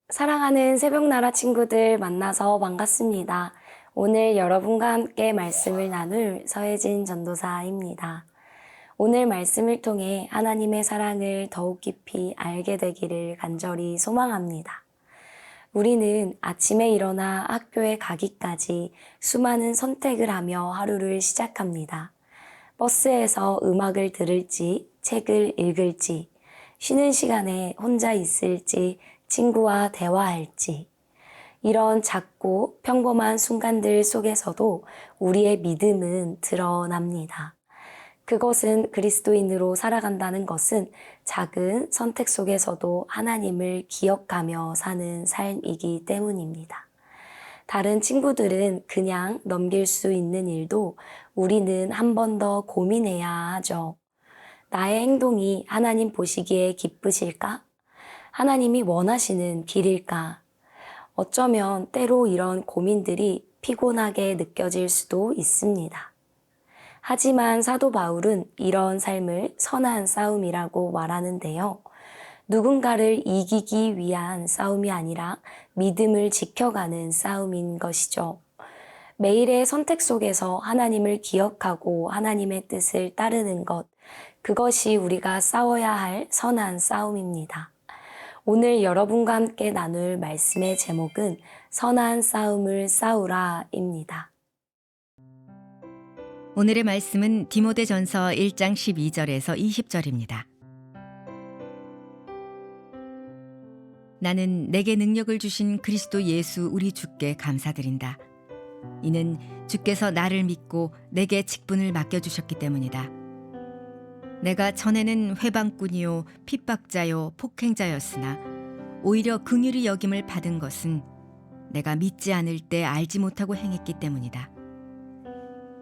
사랑하는 새벽나라 친구들 만나서 반갑습니다. 오늘 여러분과 함께 말씀을 나눌 서혜진 전도사입니다. 오늘 말씀을 통해 하나님의 사랑을 더욱 깊이 알게 되기를 간절히 소망합니다. 우리는 아침에 일어나 학교에 가기까지 수많은 선택을 하며 하루를 시작합니다. 버스에서 음악을 들을지, 책을 읽을지, 쉬는 시간에 혼자 있을지, 친구와 대화할지, 이런 작고 평범한 순간들 속에서도 우리의 믿음은 드러납니다. 그것은 그리스도인으로 살아간다는 것은 작은 선택 속에서도 하나님을 기억하며 사는 삶이기 때문입니다. 다른 친구들은 그냥 넘길 수 있는 일도 우리는 한 번 더 고민해야 하죠. 나의 행동이 하나님 보시기에 기쁘실까? 하나님이 원하시는 길일까? 어쩌면 때로 이런 고민들이 피곤하게 느껴질 수도 있습니다. 하지만 사도 바울은 이런 삶을 선한 싸움이라고 말하는데요. 누군가를 이기기 위한 싸움이 아니라 믿음을 지켜가는 싸움인 것이죠. 매일의 선택 속에서 하나님을 기억하고 하나님의 뜻을 따르는 것, 그것이 우리가 싸워야 할 선한 싸움입니다. 오늘 여러분과 함께 나눌 말씀의 제목은 선한 싸움을 싸우라입니다. 오늘의 말씀은 디모데전서 1장 12절에서 20절입니다. 나는 내게 능력을 주신 그리스도 예수 우리 주께 감사드린다. 이는 주께서 나를 믿고 내게 직분을 맡겨주셨기 때문이다. 내가 전에는 회방꾼이요 핍박자요 폭행자였으나 오히려 긍휼히 여김을 받은 것은 내가 믿지 않을 때 알지 못하고 행했기 때문이다.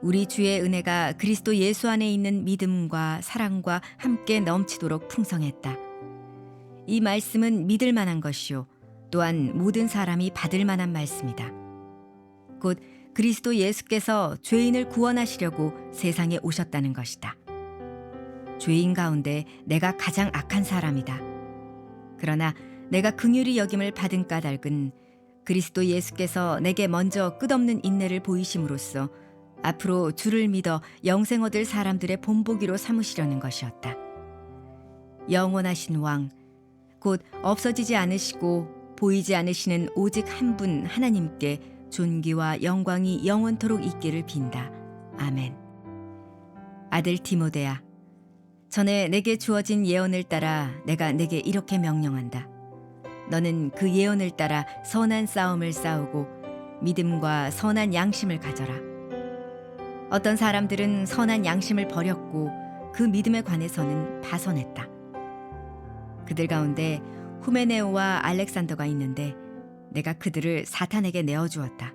우리 주의 은혜가 그리스도 예수 안에 있는 믿음과 사랑과 함께 넘치도록 풍성했다. 이 말씀은 믿을 만한 것이요 또한 모든 사람이 받을 만한 말씀이다. 곧 그리스도 예수께서 죄인을 구원하시려고 세상에 오셨다는 것이다. 죄인 가운데 내가 가장 악한 사람이다. 그러나 내가 긍휼히 여김을 받은 까닭은 그리스도 예수께서 내게 먼저 끝없는 인내를 보이심으로써 앞으로 주를 믿어 영생 얻을 사람들의 본보기로 삼으시려는 것이었다. 영원하신 왕, 곧 없어지지 않으시고 보이지 않으시는 오직 한 분 하나님께 존귀와 영광이 영원토록 있기를 빈다. 아멘. 아들 디모데야, 전에 내게 주어진 예언을 따라 내가 내게 이렇게 명령한다. 너는 그 예언을 따라 선한 싸움을 싸우고 믿음과 선한 양심을 가져라. 어떤 사람들은 선한 양심을 버렸고 그 믿음에 관해서는 파선했다. 그들 가운데 후메네오와 알렉산더가 있는데 내가 그들을 사탄에게 내어주었다.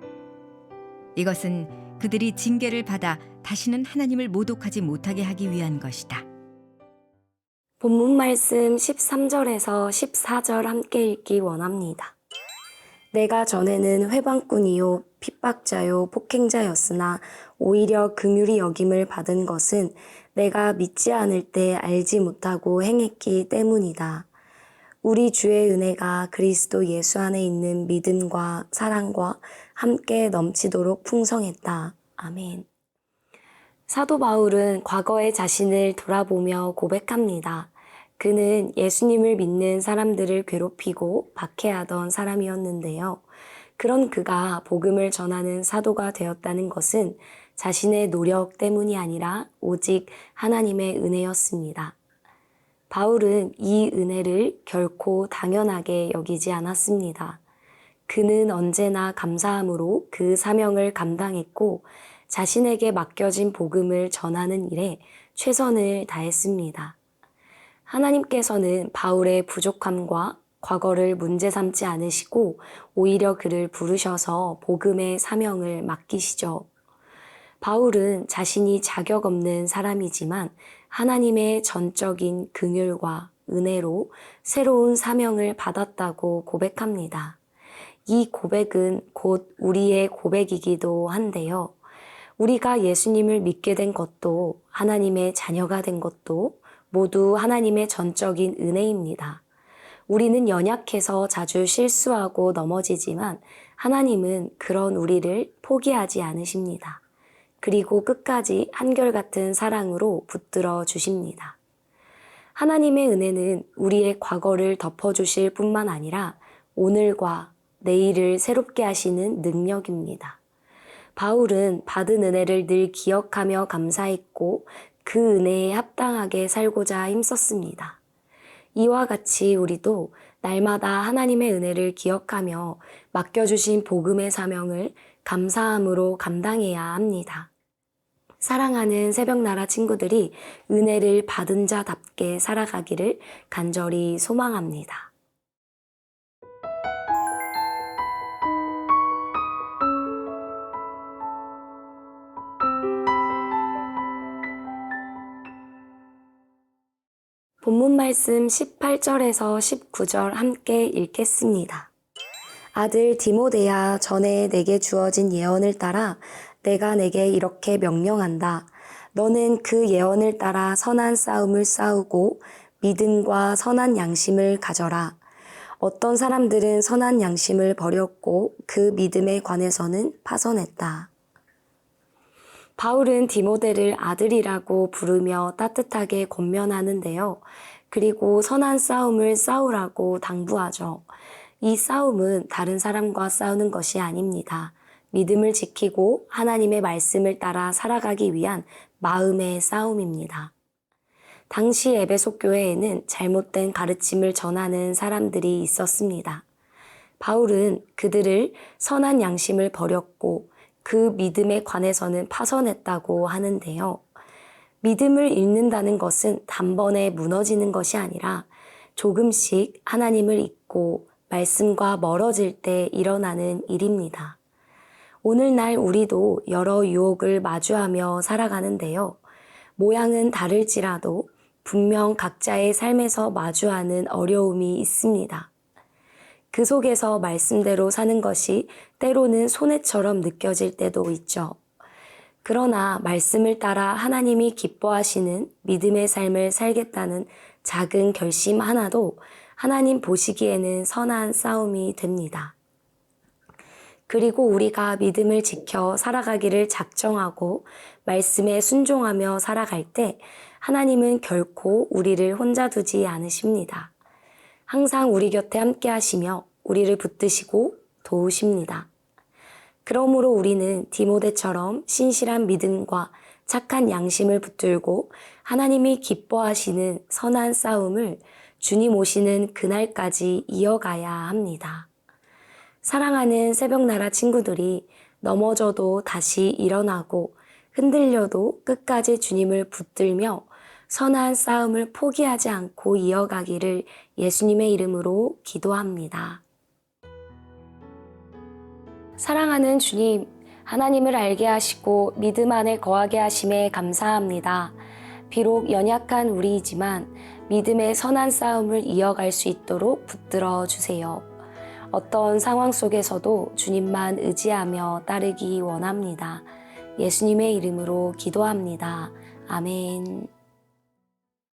이것은 그들이 징계를 받아 다시는 하나님을 모독하지 못하게 하기 위한 것이다. 본문 말씀 13절에서 14절 함께 읽기 원합니다. 내가 전에는 회방꾼이요 핍박자요 폭행자였으나 오히려 긍휼히 여김을 받은 것은 내가 믿지 않을 때 알지 못하고 행했기 때문이다. 우리 주의 은혜가 그리스도 예수 안에 있는 믿음과 사랑과 함께 넘치도록 풍성했다. 아멘. 사도 바울은 과거의 자신을 돌아보며 고백합니다. 그는 예수님을 믿는 사람들을 괴롭히고 박해하던 사람이었는데요. 그런 그가 복음을 전하는 사도가 되었다는 것은 자신의 노력 때문이 아니라 오직 하나님의 은혜였습니다. 바울은 이 은혜를 결코 당연하게 여기지 않았습니다. 그는 언제나 감사함으로 그 사명을 감당했고 자신에게 맡겨진 복음을 전하는 일에 최선을 다했습니다. 하나님께서는 바울의 부족함과 과거를 문제 삼지 않으시고 오히려 그를 부르셔서 복음의 사명을 맡기시죠. 바울은 자신이 자격 없는 사람이지만 하나님의 전적인 긍휼과 은혜로 새로운 사명을 받았다고 고백합니다. 이 고백은 곧 우리의 고백이기도 한데요. 우리가 예수님을 믿게 된 것도 하나님의 자녀가 된 것도 모두 하나님의 전적인 은혜입니다. 우리는 연약해서 자주 실수하고 넘어지지만 하나님은 그런 우리를 포기하지 않으십니다. 그리고 끝까지 한결같은 사랑으로 붙들어 주십니다. 하나님의 은혜는 우리의 과거를 덮어주실 뿐만 아니라 오늘과 내일을 새롭게 하시는 능력입니다. 바울은 받은 은혜를 늘 기억하며 감사했고 그 은혜에 합당하게 살고자 힘썼습니다. 이와 같이 우리도 날마다 하나님의 은혜를 기억하며 맡겨주신 복음의 사명을 감사함으로 감당해야 합니다. 사랑하는 새벽나라 친구들이 은혜를 받은 자답게 살아가기를 간절히 소망합니다. 본문 말씀 18절에서 19절 함께 읽겠습니다. 아들 디모데야, 전에 내게 주어진 예언을 따라 내가 내게 이렇게 명령한다. 너는 그 예언을 따라 선한 싸움을 싸우고 믿음과 선한 양심을 가져라. 어떤 사람들은 선한 양심을 버렸고 그 믿음에 관해서는 파선했다. 바울은 디모데를 아들이라고 부르며 따뜻하게 권면하는데요. 그리고 선한 싸움을 싸우라고 당부하죠. 이 싸움은 다른 사람과 싸우는 것이 아닙니다. 믿음을 지키고 하나님의 말씀을 따라 살아가기 위한 마음의 싸움입니다. 당시 에베소 교회에는 잘못된 가르침을 전하는 사람들이 있었습니다. 바울은 그들을 선한 양심을 버렸고 그 믿음에 관해서는 파선했다고 하는데요. 믿음을 잃는다는 것은 단번에 무너지는 것이 아니라 조금씩 하나님을 잊고 말씀과 멀어질 때 일어나는 일입니다. 오늘날 우리도 여러 유혹을 마주하며 살아가는데요. 모양은 다를지라도 분명 각자의 삶에서 마주하는 어려움이 있습니다. 그 속에서 말씀대로 사는 것이 때로는 손해처럼 느껴질 때도 있죠. 그러나 말씀을 따라 하나님이 기뻐하시는 믿음의 삶을 살겠다는 작은 결심 하나도 하나님 보시기에는 선한 싸움이 됩니다. 그리고 우리가 믿음을 지켜 살아가기를 작정하고 말씀에 순종하며 살아갈 때 하나님은 결코 우리를 혼자 두지 않으십니다. 항상 우리 곁에 함께 하시며 우리를 붙드시고 도우십니다. 그러므로 우리는 디모데처럼 신실한 믿음과 착한 양심을 붙들고 하나님이 기뻐하시는 선한 싸움을 주님 오시는 그날까지 이어가야 합니다. 사랑하는 새벽나라 친구들이 넘어져도 다시 일어나고 흔들려도 끝까지 주님을 붙들며 선한 싸움을 포기하지 않고 이어가기를 예수님의 이름으로 기도합니다. 사랑하는 주님, 하나님을 알게 하시고 믿음 안에 거하게 하심에 감사합니다. 비록 연약한 우리이지만 믿음의 선한 싸움을 이어갈 수 있도록 붙들어 주세요. 어떤 상황 속에서도 주님만 의지하며 따르기 원합니다. 예수님의 이름으로 기도합니다. 아멘.